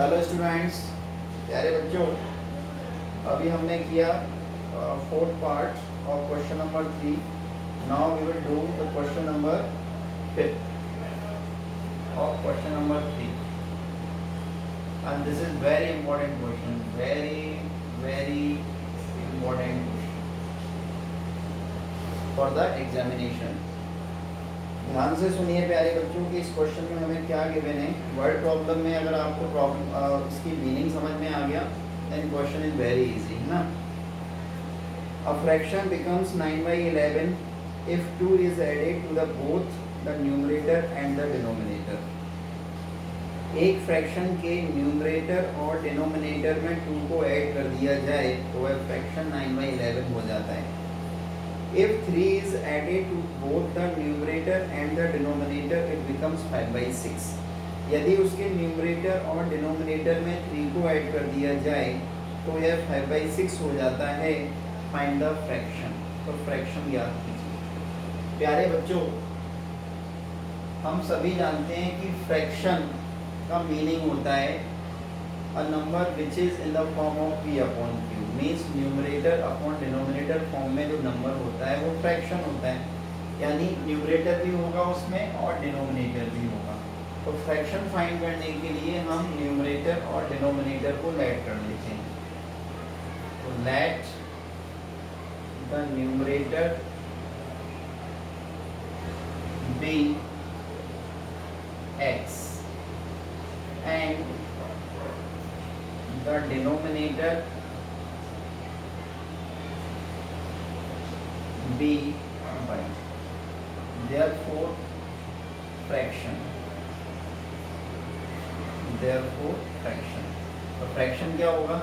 Hello students, प्यारे बच्चों, अभी हमने किया fourth part of question number 3. Now we will do the question number 5 of question number 3, and this is very important question, very important for the examination. ध्यान से सुनिए प्यारे बच्चों कि इस क्वेश्चन में हमें क्या गिवन है. वर्ड प्रॉब्लम में अगर आपको प्रॉब्लम इसकी मीनिंग समझ में आ गया then question is very easy, है ना. A fraction becomes 9/11 if 2 is added to the both the numerator and the denominator. एक फ्रैक्शन के न्यूमरेटर और डिनोमिनेटर में 2 को ऐड कर दिया जाए तो वह फ्रैक्शन 9/11 हो जाता है. If 3 is added to both the numerator and the denominator, it becomes 5/6. यदि उसके न्यूमरेटर और डिनोमिनेटर में 3 को ऐड कर दिया जाए तो यह 5/6 हो जाता है. Find the fraction. तो फ्रैक्शन याद कीजिए प्यारे बच्चों. हम सभी जानते हैं कि फ्रैक्शन का मीनिंग होता है a number which is in the form of p upon q. Means numerator upon denominator form में जो नंबर होता है वो फ्रैक्शन होता है, यानी न्यूमरेटर भी होगा उसमें और डिनोमिनेटर भी होगा. तो फ्रैक्शन फाइंड करने के लिए हम न्यूमरेटर और डिनोमिनेटर को लेट कर लेते हैं. तो let the numerator be x and the denominator be y. Therefore fraction. तो फ्रैक्शन क्या होगा?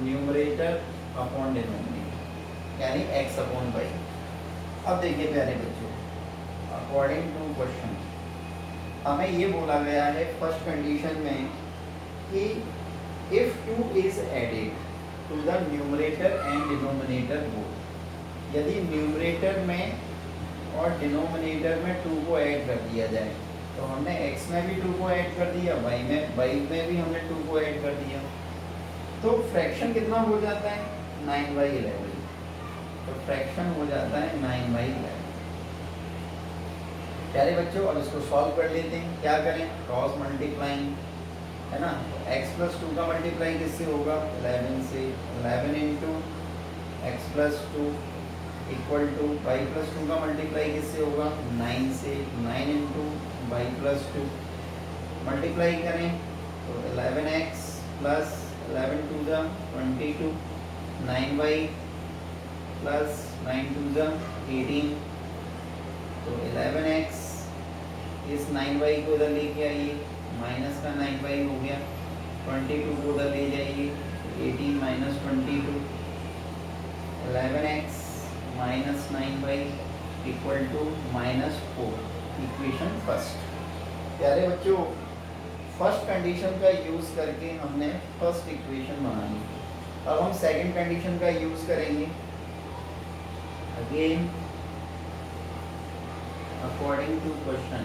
न्यूमरेटर अपॉन डिनोमिनेटर यानी x अपॉन y. अब देखिए प्यारे बच्चों, अकॉर्डिंग टू क्वेश्चन हमें ये बोला गया है फर्स्ट कंडीशन में कि if 2 is added to the numerator and denominator both. यदि न्यूमरेटर में और डिनोमिनेटर में 2 को ऐड कर दिया जाए तो हमने x में भी 2 को ऐड कर दिया, y में भी हमने 2 को ऐड कर दिया, तो फ्रैक्शन कितना हो जाता है? 9/11. तो फ्रैक्शन हो जाता है 9/11. प्यारे बच्चों, अब इसको सॉल्व कर लेते हैं. क्या करें? क्रॉस मल्टीप्लाइंग, है ना. तो x प्लस 2 का मल्टीप्लाई किससे होगा? 11 से. 11 into x plus 2 equal to y plus 2 का मल्टीप्लाई किससे होगा? 9 से. 9 इंटू y प्लस 2 मल्टीप्लाई करें तो 11x plus 11 to the 22, 9y plus 9 to the 18. तो 11x इस 9y को इधर लेके आइए, माइनस का 9y हो गया. 22 को उधर ले जाइए, 18 minus 22. 11x minus 9y equal to -4. Equation first. प्यारे बच्चों, फर्स्ट कंडीशन का यूज़ करके हमने फर्स्ट इक्वेशन बना ली. अब हम सेकंड कंडीशन का यूज़ करेंगे. अगेन अकॉर्डिंग टू क्वेश्चन,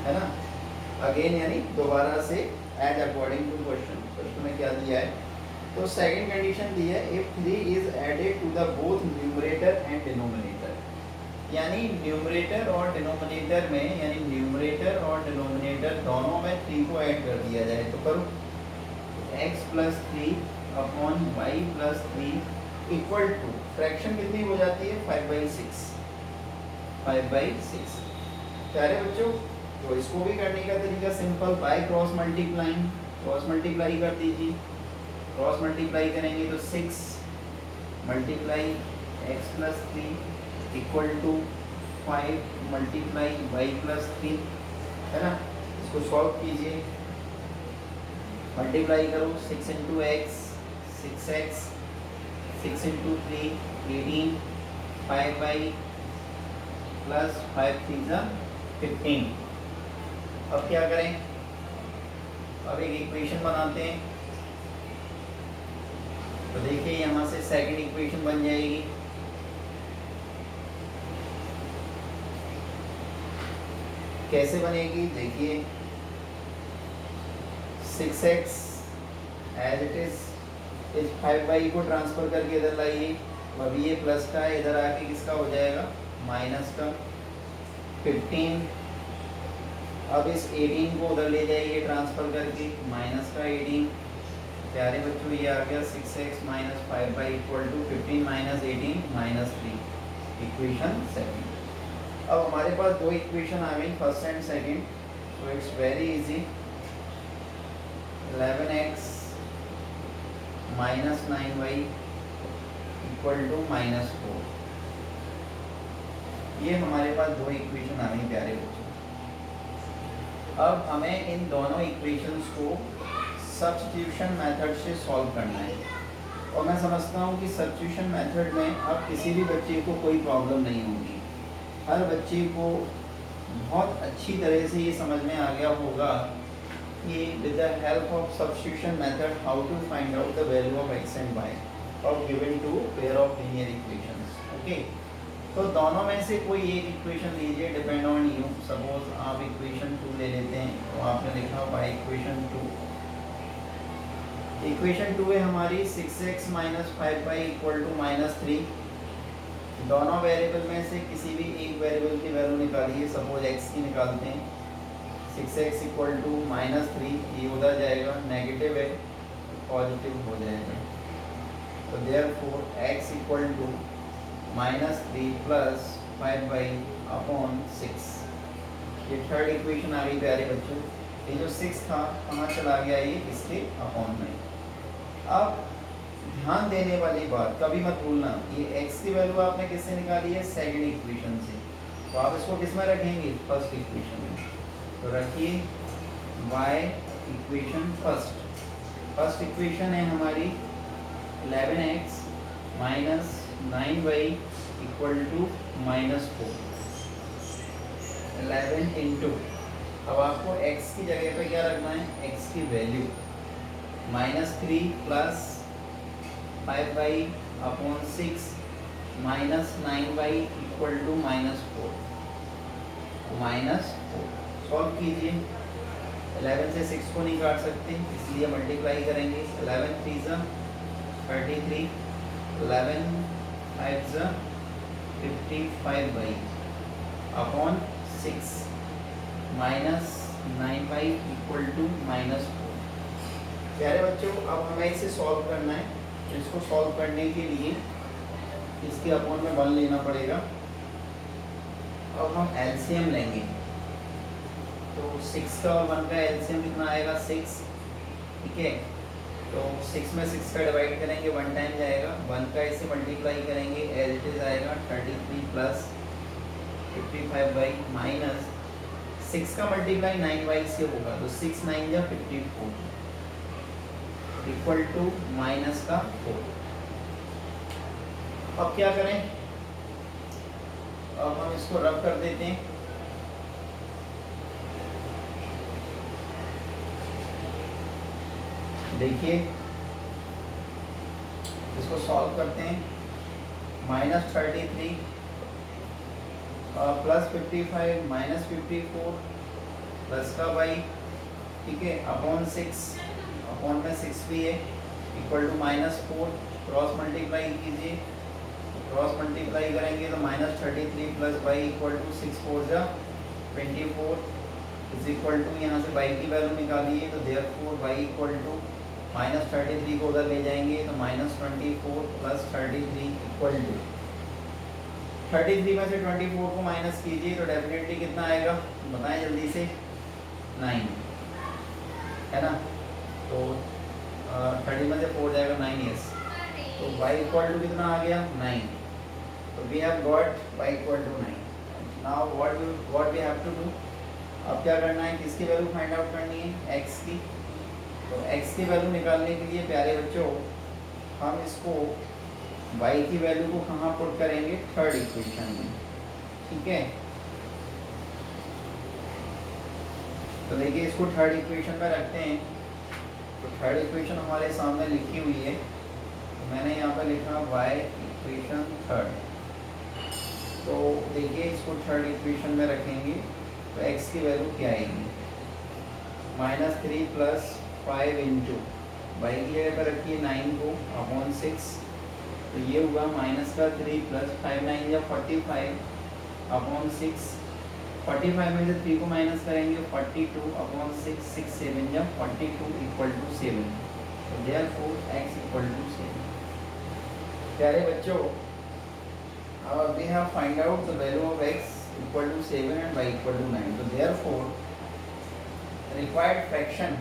है ना. अगेन यानी दोबारा से as according to question. Question में क्या दिया है? तो सेकंड कंडीशन दी है if 3 is added to the both numerator and denominator. यानी न्यूमरेटर और डिनोमिनेटर में, यानी न्यूमरेटर और डिनोमिनेटर दोनों में 3 को ऐड कर दिया जाए तो करो. x plus 3 upon y plus 3 equal to fraction कितनी हो जाती है? 5/6. 5/6. प्यारे बच्चों, तो इसको भी करने का तरीका simple, by cross multiplying. Cross multiply कर दीजिए. क्रॉस मल्टीप्लाई करेंगे तो 6 multiply x plus 3 equal to 5 multiply y plus 3, है ना. इसको सॉल्व कीजिए. मल्टीप्लाई करो. 6 into x 6x, 6 into 3 18, 5y plus 5 3 15. अब क्या करें? अब एक इक्वेशन बनाते हैं. तो देखिए यहाँ से सेकंड इक्वेशन बन जाएगी. कैसे बनेगी देखिए, 6x as it is 5y को ट्रांसफ़र करके इधर लाइए, अभी ये प्लस का है, इधर आके किसका हो जाएगा माइनस का। 15, अब इस 18 को उधर ले जाइए ट्रांसफ़र करके, माइनस का 18। प्यारे बच्चों ये आ गया 6x minus 5y equal to 15 minus 18 minus 3, equation second. अब हमारे पास दो इक्वेशन आ गई, first and second, so it's very easy. 11x minus 9y equal to minus 4, ये हमारे पास दो इक्वेशन आ गई प्यारे बच्चों। अब हमें इन दोनों इक्वेशंस को सब्स्टिट्यूशन मेथड से सॉल्व करना है, और मैं समझता हूँ कि सब्स्टिट्यूशन मेथड में अब किसी भी बच्चे को कोई प्रॉब्लम नहीं होगी। हर बच्चे को बहुत अच्छी तरह से ये समझ में आ गया होगा कि with the help of substitution method how to find out the value of x and y of given two pair of linear equations. Okay, तो दोनों में से कोई एक इक्वेशन लीजिए, डिपेंड ऑन यू। सपोज आप इक्वेशन 2 ले लेते हैं, तो आपने लिखा बाय इक्वेशन 2। इक्वेशन 2 है हमारी 6x minus 5y equal to minus 3। दोनों वेरिएबल में से किसी भी एक वेरिएबल की वैल्यू निकालिए, सपोज x की निकालते हैं। 6x इक्वल टू माइनस 3, ये उधर जाएगा, नेगेटिव है पॉजिटिव हो जाएगा, तो therefore x equal to minus 3 plus 5y upon 6। ये थर्ड इक्वेशन आ गई प्यारे बच्चों। ये जो 6 था कहाँ चला गया, ये इसके अपॉन में। अब ध्यान देने वाली बात कभी मत भूलना, ये x की वैल्यू आपने किससे निकाली है, सेकंड इक्वेशन से, तो आप इसको किस में रखेंगे, फर्स्ट इक्वेशन में। तो रखिए y इक्वेशन फर्स्ट इक्वेशन है हमारी 11x minus 9y equal to minus 4। 11 into, अब आपको x की जगह पे क्या रखना है, x की value minus 3 plus 5y upon 6 minus 9y equal to minus 4। Solve कीजिए, 11 से 6 को नहीं काट सकते, इसलिए मल्टीप्लाई करेंगे। 11 3 ज़ा 33, 11 5 ज़ा 55y upon 6 minus 9y equal to minus 4। प्यारे बच्चों, अब हमें इसे सॉल्व करना है। इसको सॉल्व करने के लिए इसके अपॉन में 1 लेना पड़ेगा। अब हम एलसीएम लेंगे, तो 6 का और 1 का एलसीएम कितना आएगा, 6। ठीक है, तो 6 में 6 का डिवाइड करेंगे, 1 टाइम जाएगा, 1 का इसे मल्टीप्लाई करेंगे, एज इट इज आएगा 33 प्लस 55y माइनस 6 का मल्टीप्लाई 9y से होगा, तो 6 9 या 54 इक्वल टू माइनस का 4। अब क्या करें, अब हम इसको रब कर देते हैं। देखिए इसको सॉल्व करते हैं। माइनस 33 प्लस 55 माइनस 54 प्लस का y, ठीक है, अपॉन 6, अपॉन में 6 भी है, equal to minus 4। Cross multiply कीजिए, क्रॉस मल्टीप्लाई करेंगे तो minus 33 plus y equal to 6 4 जा 24 इज इक्वल टू, यहाँ से y की वैल्यू निकालिए, तो therefore y equal to minus 33 को उधर ले जाएंगे, तो माइनस 24 प्लस 33 इक्वल टू 33 में से 24 को माइनस कीजिए, तो डेफिनेटली कितना आएगा, बताएं जल्दी से, 9 है ना। तो 30 में से 4 जाएगा 9, यस। तो y इक्वल टू कितना आ गया, 9। तो we have got y equal to 9। Now what we have to do, अब क्या करना है, किसकी वैल्यू फाइंड आउट करनी है, x की। तो x की वैल्यू निकालने के लिए प्यारे बच्चों हम इसको y की वैल्यू को कहाँ पुट करेंगे, थर्ड इक्वेशन में। ठीक है, तो देखिए इसको थर्ड इक्वेशन में रखते हैं। तो थर्ड इक्वेशन हमारे सामने लिखी हुई है, तो मैंने यहाँ पर लिखा y इक्वेशन थर्ड। तो देखिए इसको थर्ड इक्वेशन में रखेंगे, तो x की वैल्यू क्या आएगी, -3 प्लस 5 इंटू वाई की जगह पर रखिए 9 को अपॉन 6, तो ये हुआ माइनस का 3 प्लस 5 9 या 45 अपॉन 6, 45 में से 3 को माइनस करेंगे 42 अपॉन 6, 6 7 या 42 इक्वल टू 7, तो देयरफॉर x इक्वल टू 7। प्यारे बच्चों, we have find out the value of x equal to 7 and y equal to 9, तो therefore required fraction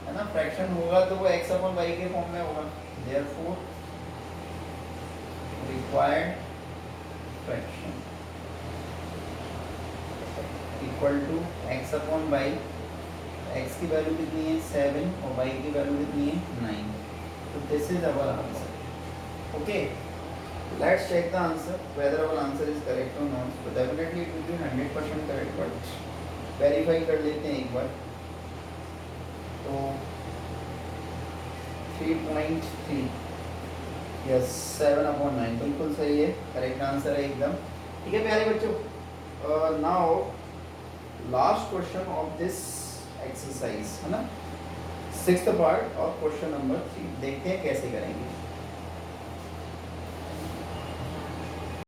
है ना, फ्रैक्शन होगा तो वो x अपॉन y के फॉर्म में होगा, therefore required fraction equal to x upon y, x की वैल्यू कितनी है 7 और y की वैल्यू कितनी है 9, तो this is our answer. Okay, let's check the answer whether our answer is correct or not, so definitely it will be 100% correct, but verify कर लेते हैं एक बार। तो 3.3 यस 7/9 बिल्कुल सही है, करेक्ट आंसर है एकदम। ठीक है प्यारे बच्चों, now last question of this exercise है ना, 6th part of question number 3, देखते हैं कैसे करेंगे।